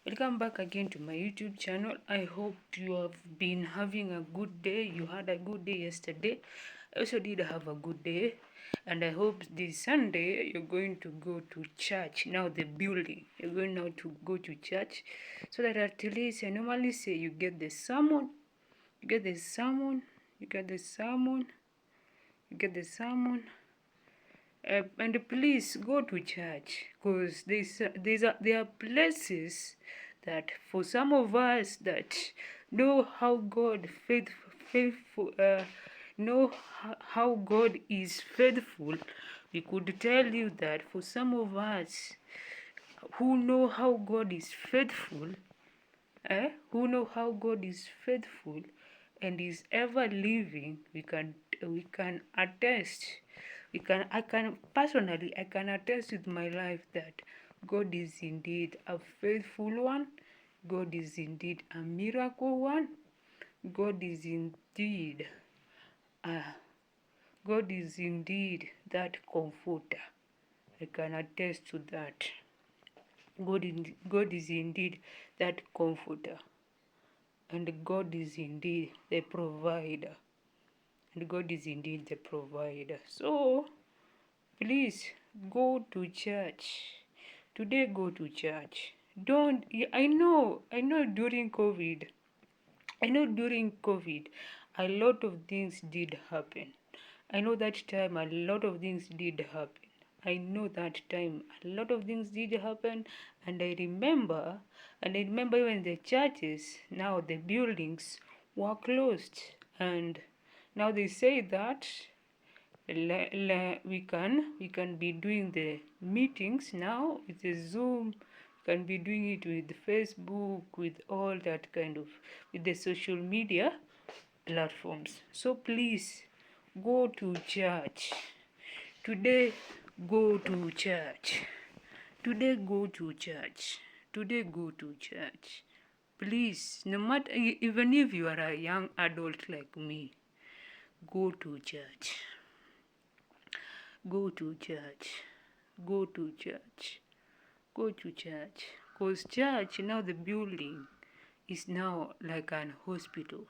Welcome back again to my YouTube channel. I hope you have been having a good day. You had a good day yesterday. I also did have a good day, and I hope this Sunday you're going to go to church. Now the building, you're going now to go to church, so that at least I normally say you get the sermon, you get the sermon, you get the sermon, you get the sermon. And please go to church, because there are places that for some of us that know how God faithful know how God is faithful. We could tell you that for some of us who know how God is faithful, who know how God is faithful and is ever living, we can attest. I can personally attest with my life that God is indeed a faithful one. God is indeed a miracle one. God is indeed God is indeed that comforter. I can attest to that. God is indeed that comforter. And God is indeed the provider. And God is indeed the provider. So, please go to church. Today, go to church. Don't, I know during COVID, a lot of things did happen. I know that time a lot of things did happen. I know that time a lot of things did happen, and I remember even the churches, now the buildings were closed, and now they say that we can be doing the meetings now with the Zoom. We can be doing it with Facebook, with all that kind of, with the social media platforms. So please go to church. Today, go to church. Today, go to church. Today, go to church. Please, no matter, even if you are a young adult like me, go to church. Go to church. Go to church. Go to church. Because church, now the building is now like an hospital.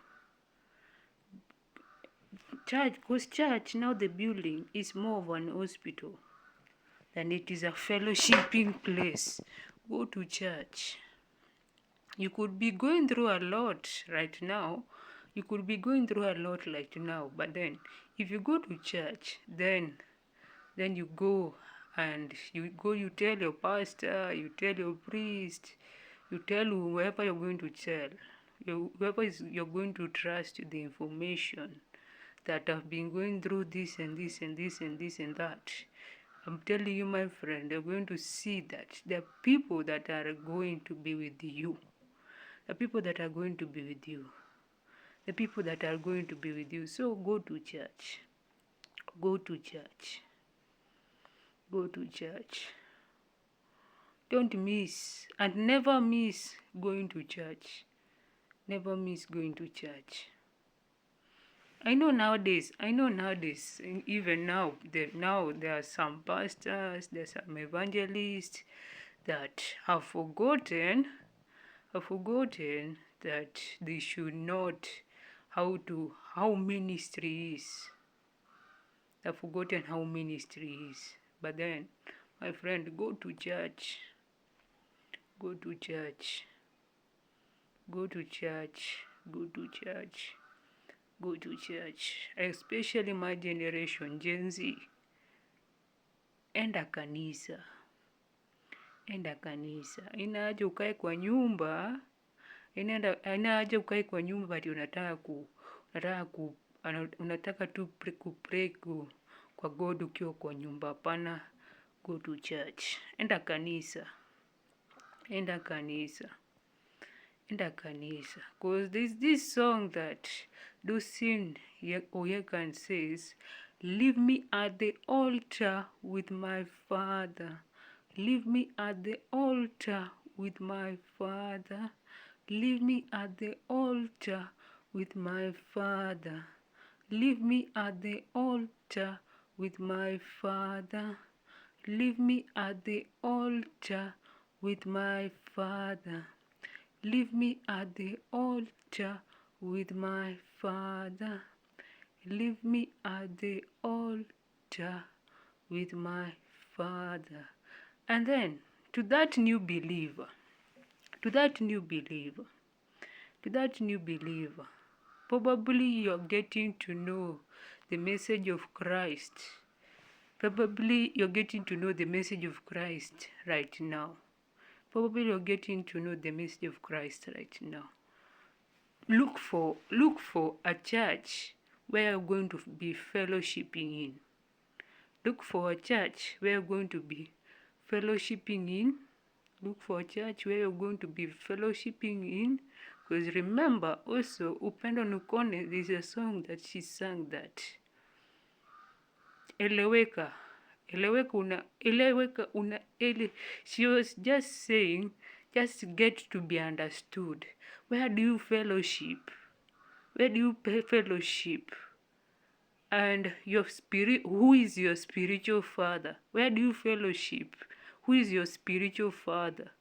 Church, now the building is more of an hospital than it is a fellowshipping place. Go to church. You could be going through a lot right now. But then if you go to church, then you go and you tell your pastor, you tell your priest, you tell whoever you're going to tell, you're going to trust the information that have been going through this and this and this and this and that. I'm telling you, my friend, you're going to see that there are people that are going to be with you. The people that are going to be with you. The people that are going to be with you. So go to church. Go to church. Go to church. Don't miss, and never miss going to church. Never miss going to church. I know nowadays, even now there are some pastors, there are some evangelists that have forgotten that they should not how ministry is. They've forgotten how ministry is. But then, my friend, go to church. Go to church. Go to church. Go to church. Go to church. Especially my generation, Gen Z. Enda kanisa. Enda kanisa. Haina haja ukae kwa nyumba. Haina haja ukae kwa nyumba bati unataka tu kupray kwa God ukiwa kwa nyumba. Hapana. Go to church. Enda kanisa. Enda kanisa. Enda kanisa. Because there's this song that Lucy Oyekan says, leave me at the altar with my Father. Leave me at the altar with my Father. Leave me at the altar with my Father. Leave me at the altar with my Father. Leave me at the altar with my Father. Leave me at the altar with my Father. Leave me at the altar with my Father. And then to that new believer, to that new believer, to that new believer, probably you're getting to know the message of Christ. Probably you're getting to know the message of Christ right now. Probably you're getting to know the message of Christ right now. Look for a church where you're going to be fellowshipping in. Look for a church where you're going to be fellowshipping in. Look for a church where you're going to be fellowshipping in. Because remember also, Upendo Nukone, there's a song that she sang that. Eleweka. She was just saying, just get to be understood. Where do you fellowship? Where do you fellowship? And your spirit, who is your spiritual father? Where do you fellowship? Who is your spiritual father?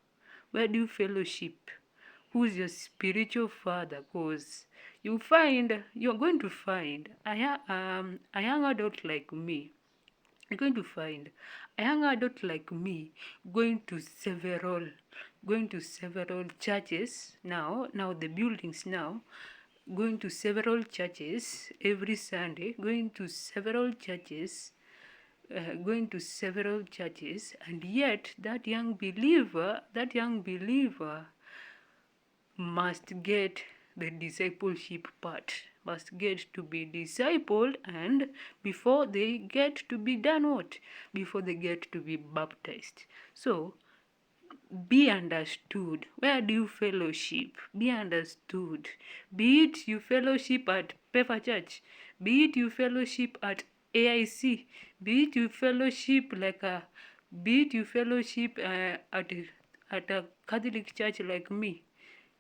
Where do you fellowship? Who is your spiritual father? Because you're going to find a young adult like me. You're going to find a young adult like me going to several churches now the buildings now, going to several churches every Sunday, going to several churches, and yet that young believer must get the discipleship part, must get to be discipled, and before they get to be done what? Before they get to be baptized. So be understood. Where do you fellowship? Be understood. Be it you fellowship at Pefa Church, be it you fellowship at AIC, be it you fellowship at a Catholic church like me,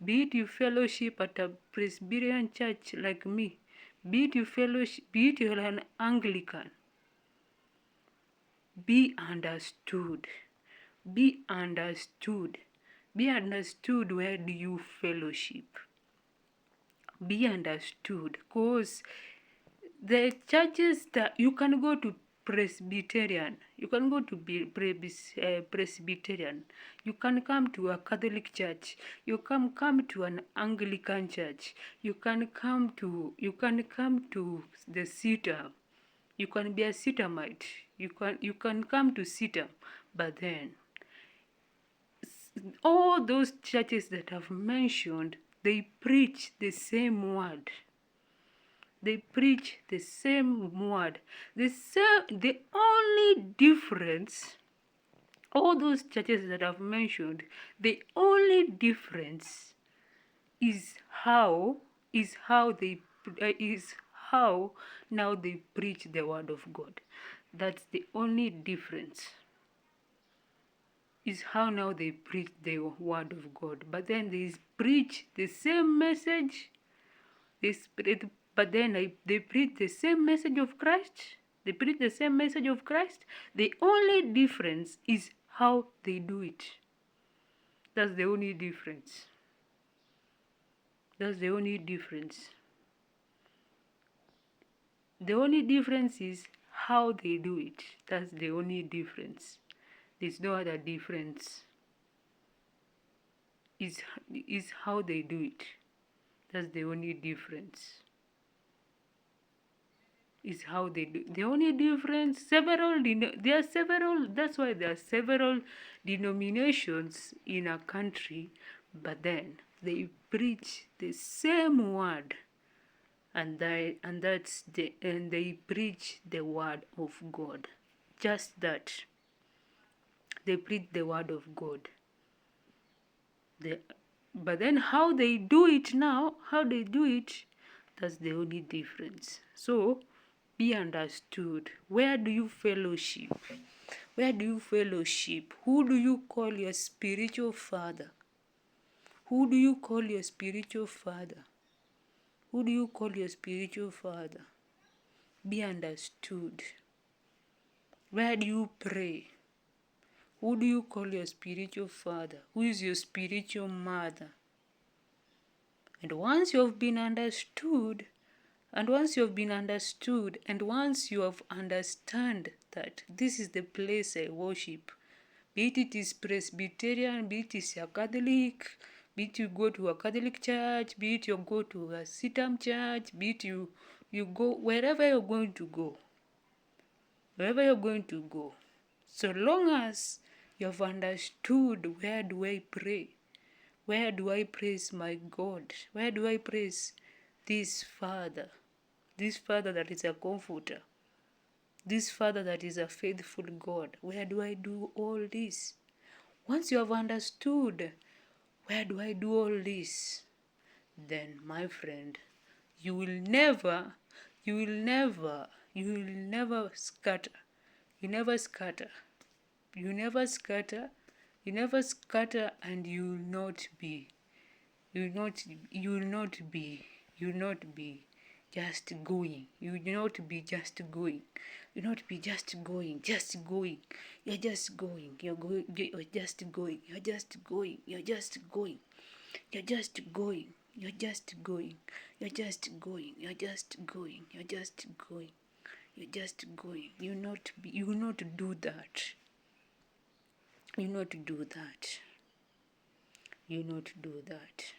be it you fellowship at a Presbyterian church like me, be it you fellowship, be it you're an Anglican. Be understood. Be understood. Be understood. Where do you fellowship? Be understood. Because the churches that you can go to Presbyterian, you can go to Presbyterian, you can come to a Catholic church, you can come to an Anglican church, you can come to the CETAM, you can be a CETAMite, you can come to CETAM, but then all those churches that I've mentioned, they preach the same word. They preach the same word. The only difference, all those churches that I've mentioned, the only difference is how now they preach the word of God. That's the only difference. Is how now they preach the word of God. But then they preach the same message. They preach the same message of Christ. They preach the same message of Christ. The only difference is how they do it. That's the only difference. That's the only difference. The only difference is how they do it. That's the only difference. There's no other difference. Is how they do it. That's the only difference. Is how they do. The only difference, that's why there are several denominations in a country, but then they preach the same word, and they preach the word of God. Just that. They preach the word of God. But then how they do it now, that's the only difference. So be understood. Where do you fellowship? Where do you fellowship? Who do you call your spiritual father? Who do you call your spiritual father? Who do you call your spiritual father? Be understood. Where do you pray? Who do you call your spiritual father? Who is your spiritual mother? And once you have been understood, and once you have understand that this is the place I worship, be it is Presbyterian, be it is a Catholic, be it you go to a Catholic church, be it you go to a CITAM church, be it you go wherever you're going to go, so long as you have understood, where do I pray? Where do I praise my God? Where do I praise this Father? This Father that is a comforter. This Father that is a faithful God. Where do I do all this? Once you have understood, where do I do all this? Then, my friend, you will never scatter. You never scatter. And you will not be just going. You will not be just going. You will not be just going. You're just going. You're just going. You're just going. You're just going. You're just going. You're just going. You're just going. You're just going. You're just going. You're just going. You will not do that. You will not do that. You will not do that.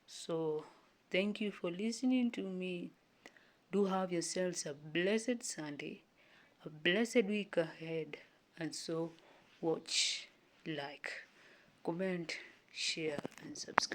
So, thank you for listening to me. Do have yourselves a blessed Sunday, a blessed week ahead, and so watch, like, comment, share, and subscribe.